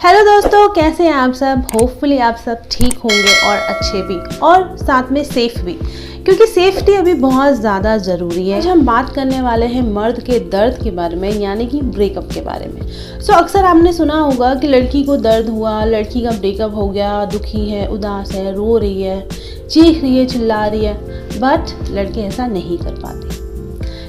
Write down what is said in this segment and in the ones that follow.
Hello दोस्तों, कैसे हैं आप सब। होपफुली आप सब ठीक होंगे और अच्छे भी और साथ में सेफ भी, क्योंकि सेफ्टी अभी बहुत ज़्यादा ज़रूरी है। आज हम बात करने वाले हैं मर्द के दर्द के बारे में, यानी कि ब्रेकअप के बारे में। अक्सर आपने सुना होगा कि लड़की को दर्द हुआ, लड़की का ब्रेकअप हो गया, दुखी है, उदास है, रो रही है, चीख रही है, चिल्ला रही है। बट लड़के ऐसा नहीं कर पाते।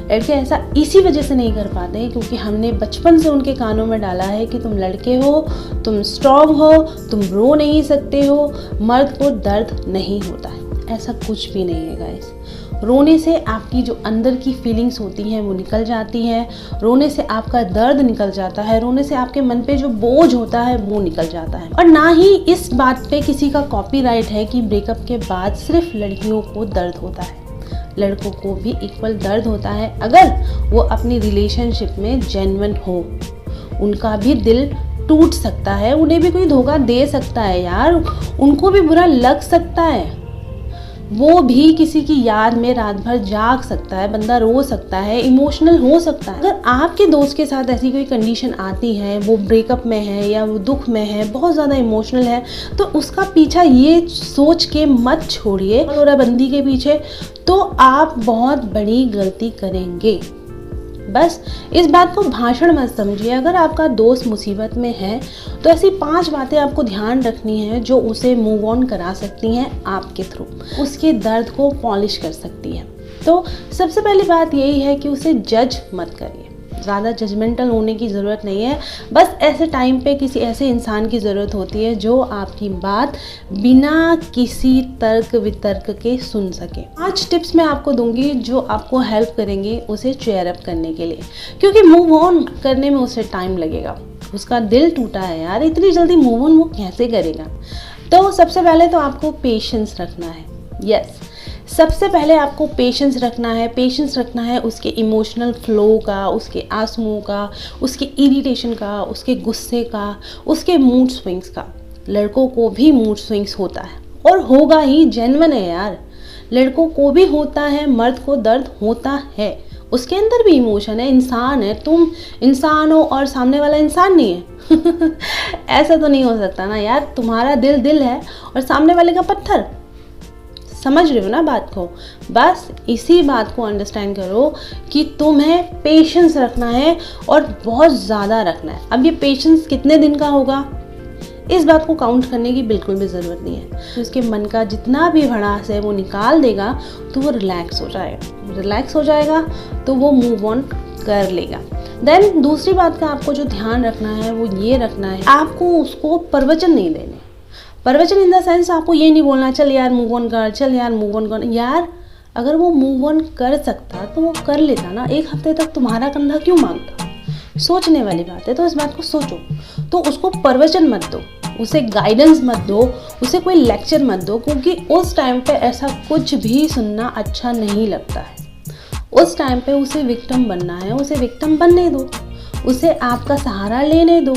लड़के ऐसा इसी वजह से नहीं कर पाते क्योंकि हमने बचपन से उनके कानों में डाला है कि तुम लड़के हो, तुम स्ट्रॉन्ग हो, तुम रो नहीं सकते हो, मर्द को दर्द नहीं होता है। ऐसा कुछ भी नहीं है गाइस। रोने से आपकी जो अंदर की फीलिंग्स होती हैं वो निकल जाती हैं, रोने से आपका दर्द निकल जाता है, रोने से आपके मन पे जो बोझ होता है वो निकल जाता है। और ना ही इस बात पे किसी का कॉपीराइट है कि ब्रेकअप के बाद सिर्फ लड़कियों को दर्द होता है। लड़कों को भी इक्वल दर्द होता है अगर वो अपनी रिलेशनशिप में जेन्युइन हो। उनका भी दिल टूट सकता है, उन्हें भी कोई धोखा दे सकता है यार, उनको भी बुरा लग सकता है, वो भी किसी की याद में रात भर जाग सकता है, बंदा रो सकता है, इमोशनल हो सकता है। अगर आपके दोस्त के साथ ऐसी कोई कंडीशन आती है, वो ब्रेकअप में है या वो दुख में है, बहुत ज़्यादा इमोशनल है, तो उसका पीछा ये सोच के मत छोड़िए और बंदी के पीछे, तो आप बहुत बड़ी गलती करेंगे। बस इस बात को भाषण मत समझिए। अगर आपका दोस्त मुसीबत में है तो ऐसी 5 बातें आपको ध्यान रखनी है जो उसे मूव ऑन करा सकती हैं आपके थ्रू, उसके दर्द को पॉलिश कर सकती है। तो सबसे पहली बात यही है कि उसे जज मत करिए। ज़्यादा जजमेंटल होने की ज़रूरत नहीं है। बस ऐसे टाइम पे किसी ऐसे इंसान की ज़रूरत होती है जो आपकी बात बिना किसी तर्क वितर्क के सुन सके। 5 टिप्स मैं आपको दूंगी जो आपको हेल्प करेंगे उसे चेयर अप करने के लिए, क्योंकि मूव ऑन करने में उसे टाइम लगेगा। उसका दिल टूटा है यार, इतनी जल्दी मूव ऑन वो कैसे करेगा। तो सबसे पहले तो आपको पेशेंस रखना है। यस, सबसे पहले आपको पेशेंस रखना है। पेशेंस रखना है उसके इमोशनल फ्लो का, उसके आंसुओं का, उसके इरिटेशन का, उसके गुस्से का, उसके मूड स्विंग्स का। लड़कों को भी मूड स्विंग्स होता है और होगा ही, जेन्युइन है यार। लड़कों को भी होता है, मर्द को दर्द होता है, उसके अंदर भी इमोशन है। इंसान है, तुम इंसान हो और सामने वाला इंसान नहीं है। ऐसा तो नहीं हो सकता ना यार। तुम्हारा दिल दिल है और सामने वाले का पत्थर। समझ रहे हो ना बात को। बस इसी बात को अंडरस्टैंड करो कि तुम्हें पेशेंस रखना है और बहुत ज़्यादा रखना है। अब ये पेशेंस कितने दिन का होगा इस बात को काउंट करने की बिल्कुल भी ज़रूरत नहीं है। तो उसके मन का जितना भी भड़ास है वो निकाल देगा तो वो रिलैक्स हो जाएगा। रिलैक्स हो जाएगा तो वो मूव ऑन कर लेगा। देन दूसरी बात का आपको जो ध्यान रखना है वो ये रखना है, आपको उसको प्रवचन नहीं देने। प्रवचन इन द सेंस आपको ये नहीं बोलना चल यार मूव ऑन कर, चल यार मूव ऑन कर। यार अगर वो मूव ऑन कर सकता तो वो कर लेता ना। 1 हफ्ते तक तुम्हारा कंधा क्यों मांगता। सोचने वाली बात है, तो इस बात को सोचो। तो उसको प्रवचन मत दो, उसे गाइडेंस मत दो, उसे कोई लेक्चर मत दो, क्योंकि उस टाइम पे ऐसा कुछ भी सुनना अच्छा नहीं लगता है। उस टाइम पे उसे विक्टिम बनना है, उसे विक्टिम बनने दो, उसे आपका सहारा लेने दो,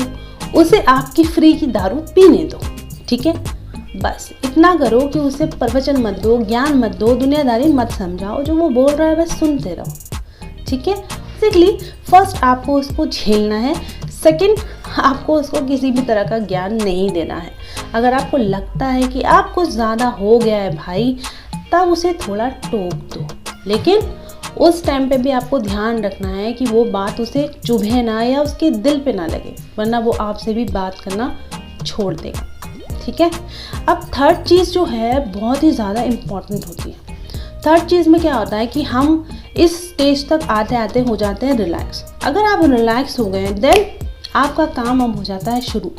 उसे आपकी फ्री की दारू पीने दो। ठीक है, बस इतना करो कि उसे प्रवचन मत दो, ज्ञान मत दो, दुनियादारी मत समझाओ। जो वो बोल रहा है बस सुनते रहो। ठीक है, बेसिकली फर्स्ट आपको उसको झेलना है। सेकंड, आपको उसको किसी भी तरह का ज्ञान नहीं देना है। अगर आपको लगता है कि आप कुछ ज़्यादा हो गया है भाई, तब उसे थोड़ा टोक दो, लेकिन उस टाइम पे भी आपको ध्यान रखना है कि वो बात उसे चुभे ना या उसके दिल पे ना लगे, वरना वो आपसे भी बात करना छोड़ देगा। ठीक है, अब थर्ड चीज़ जो है बहुत ही ज़्यादा इम्पॉर्टेंट होती है। थर्ड चीज़ में क्या होता है कि हम इस स्टेज तक आते आते हो जाते हैं रिलैक्स। अगर आप रिलैक्स हो गए देन आपका काम अब हो जाता है शुरू।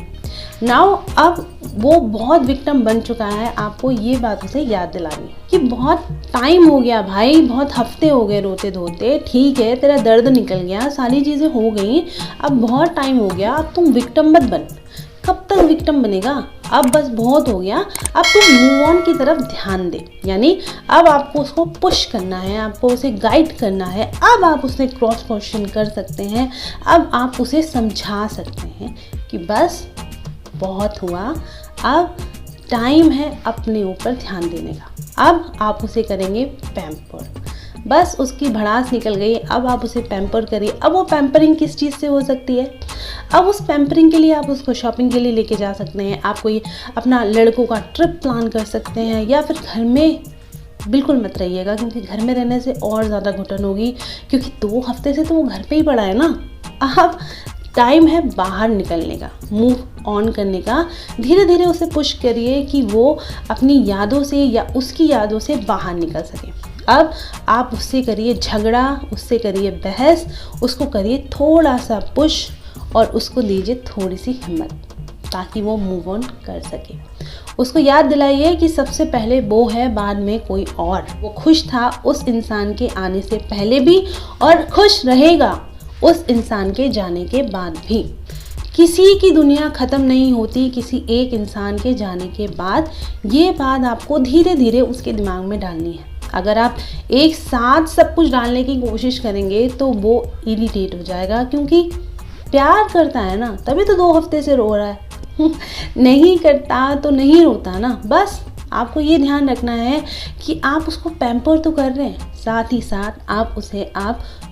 नाउ अब वो बहुत विक्टिम बन चुका है, आपको ये बात उसे याद दिलानी है कि बहुत टाइम हो गया भाई, बहुत हफ्ते हो गए रोते धोते। ठीक है, तेरा दर्द निकल गया, सारी चीज़ें हो गई, अब बहुत टाइम हो गया, अब तुम विक्टिम मत बन। कब तक विक्टिम बनेगा। अब बस बहुत हो गया, अब तुम मूव ऑन की तरफ ध्यान दे। यानी अब आपको उसको पुश करना है, आपको उसे गाइड करना है। अब आप उसे क्रॉस क्वेश्चन कर सकते हैं, अब आप उसे समझा सकते हैं कि बस बहुत हुआ, अब टाइम है अपने ऊपर ध्यान देने का। अब आप उसे करेंगे पैम्पर। बस उसकी भड़ास निकल गई, अब आप उसे पैम्पर करिए। अब वो पैम्परिंग किस चीज़ से हो सकती है। अब उस पैम्परिंग के लिए आप उसको शॉपिंग के लिए लेके जा सकते हैं, आप कोई अपना लड़कों का ट्रिप प्लान कर सकते हैं, या फिर घर में बिल्कुल मत रहिएगा, क्योंकि घर में रहने से और ज़्यादा घुटन होगी, क्योंकि 2 हफ्ते से तो वो घर पे ही पड़ा है ना। अब टाइम है बाहर निकलने का, मूव ऑन करने का। धीरे धीरे उसे पुश करिए कि वो अपनी यादों से या उसकी यादों से बाहर निकल सके। अब आप उससे करिए झगड़ा, उससे करिए बहस, उसको करिए थोड़ा सा पुश और उसको दीजिए थोड़ी सी हिम्मत, ताकि वो मूव ऑन कर सके। उसको याद दिलाइए कि सबसे पहले वो है, बाद में कोई और। वो खुश था उस इंसान के आने से पहले भी और खुश रहेगा उस इंसान के जाने के बाद भी। किसी की दुनिया ख़त्म नहीं होती किसी एक इंसान के जाने के बाद। ये बात आपको धीरे धीरे उसके दिमाग में डालनी है। अगर आप एक साथ सब कुछ डालने की कोशिश करेंगे तो वो इरिटेट हो जाएगा, क्योंकि प्यार करता है ना, तभी तो 2 हफ्ते से रो रहा है। नहीं करता तो नहीं रोता ना। बस आपको ये ध्यान रखना है कि आप उसको पैम्पर तो कर रहे हैं, साथ ही साथ आप उसे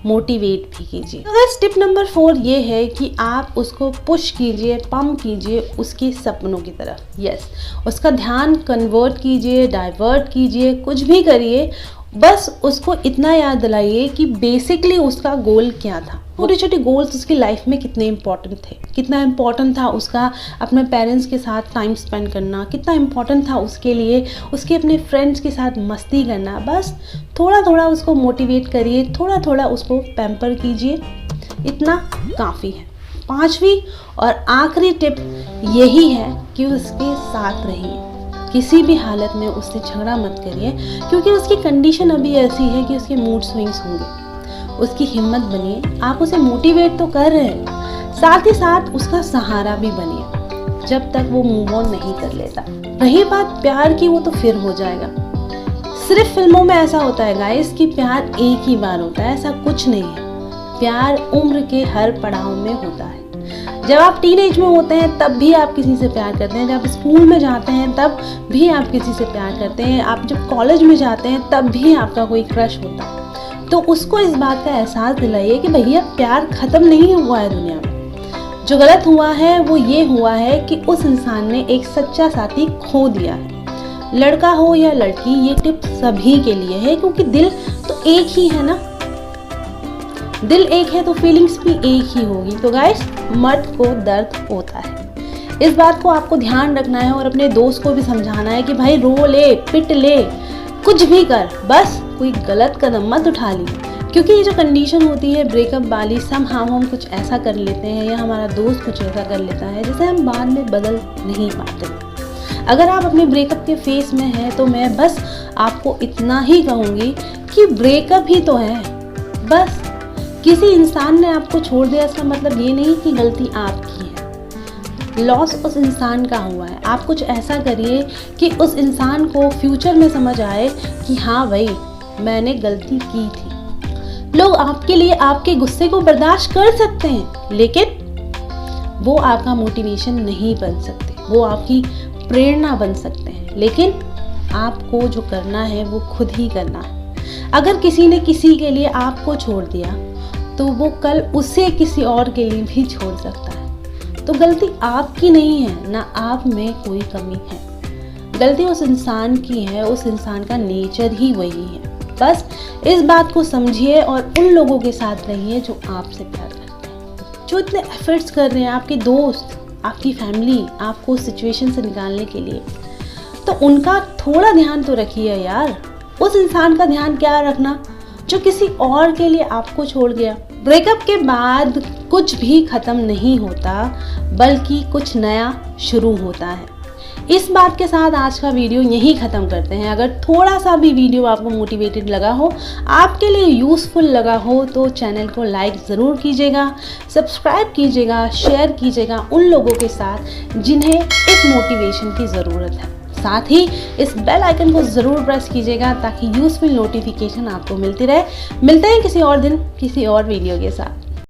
मोटिवेट भी कीजिए। अगर स्टेप नंबर 4 ये है कि आप उसको पुश कीजिए, पंप कीजिए उसके सपनों की तरफ। यस, उसका ध्यान कन्वर्ट कीजिए, डाइवर्ट कीजिए, कुछ भी करिए, बस उसको इतना याद दिलाइए कि बेसिकली उसका गोल क्या था। छोटे छोटे गोल्स उसकी लाइफ में कितने इंपॉर्टेंट थे, कितना इंपॉर्टेंट था उसका अपने पेरेंट्स के साथ टाइम स्पेंड करना, कितना इंपॉर्टेंट था उसके लिए उसके अपने फ्रेंड्स के साथ मस्ती करना। बस थोड़ा थोड़ा उसको मोटिवेट करिए, थोड़ा थोड़ा उसको पैम्पर कीजिए, इतना काफ़ी है। 5वीं और आखिरी टिप यही है कि उसके साथ रहिए, किसी भी हालत में उससे झगड़ा मत करिए, क्योंकि उसकी कंडीशन अभी ऐसी है कि उसके मूड स्विंग्स होंगे। उसकी हिम्मत बनिए, आप उसे मोटिवेट तो कर रहे हैं, साथ ही साथ उसका सहारा भी बनिए जब तक वो मूव ऑन नहीं कर लेता। रही बात प्यार की, वो तो फिर हो जाएगा। सिर्फ फिल्मों में ऐसा होता है गाइस कि प्यार एक ही बार होता है, ऐसा कुछ नहीं है। प्यार उम्र के हर पड़ाव में होता है। जब आप टीनेज में होते हैं तब भी आप किसी से प्यार करते हैं, जब स्कूल में जाते हैं तब भी आप किसी से प्यार करते हैं, आप जब कॉलेज में जाते हैं तब भी आपका कोई क्रश होता है। तो उसको इस बात का एहसास दिलाइए कि भैया प्यार ख़त्म नहीं हुआ है दुनिया में। जो गलत हुआ है वो ये हुआ है कि उस इंसान ने एक सच्चा साथी खो दिया है। लड़का हो या लड़की, ये टिप सभी के लिए है, क्योंकि दिल तो एक ही है ना। दिल एक है तो फीलिंग्स भी एक ही होगी। तो गाइस, मर्द को दर्द होता है, इस बात को आपको ध्यान रखना है और अपने दोस्त को भी समझाना है कि भाई रो ले, पिट ले, कुछ भी कर, बस कोई गलत कदम मत उठा ली। क्योंकि ये जो कंडीशन होती है ब्रेकअप वाली, हम कुछ ऐसा कर लेते हैं या हमारा दोस्त कुछ ऐसा कर लेता है जिसे हम बाद में बदल नहीं पाते। अगर आप अपने ब्रेकअप के फेस में हैं तो मैं बस आपको इतना ही कहूँगी कि ब्रेकअप ही तो है। बस किसी इंसान ने आपको छोड़ दिया, इसका मतलब ये नहीं कि गलती आपकी है। लॉस उस इंसान का हुआ है। आप कुछ ऐसा करिए कि उस इंसान को फ्यूचर में समझ आए कि हाँ भाई, मैंने गलती की थी। लोग आपके लिए आपके गुस्से को बर्दाश्त कर सकते हैं, लेकिन वो आपका मोटिवेशन नहीं बन सकते, वो आपकी प्रेरणा बन सकते हैं। लेकिन आपको जो करना है वो खुद ही करना है। अगर किसी ने किसी के लिए आपको छोड़ दिया तो वो कल उसे किसी और के लिए भी छोड़ सकता है। तो गलती आपकी नहीं है, ना आप में कोई कमी है। गलती उस इंसान की है, उस इंसान का नेचर ही वही है। बस इस बात को समझिए और उन लोगों के साथ रहिए जो आपसे प्यार करते हैं, जो इतने एफर्ट्स कर रहे हैं, आपके दोस्त, आपकी फैमिली, आपको उस सिचुएशन से निकालने के लिए। तो उनका थोड़ा ध्यान तो रखिए यार। उस इंसान का ध्यान क्या रखना जो किसी और के लिए आपको छोड़ गया। ब्रेकअप के बाद कुछ भी ख़त्म नहीं होता, बल्कि कुछ नया शुरू होता है। इस बात के साथ आज का वीडियो यहीं ख़त्म करते हैं। अगर थोड़ा सा भी वीडियो आपको मोटिवेटेड लगा हो, आपके लिए यूज़फुल लगा हो, तो चैनल को लाइक ज़रूर कीजिएगा, सब्सक्राइब कीजिएगा, शेयर कीजिएगा उन लोगों के साथ जिन्हें इस मोटिवेशन की ज़रूरत है। साथ ही इस बेल आइकन को ज़रूर प्रेस कीजिएगा ताकि यूज़फुल नोटिफिकेशन आपको मिलती रहे। मिलते हैं किसी और दिन किसी और वीडियो के साथ।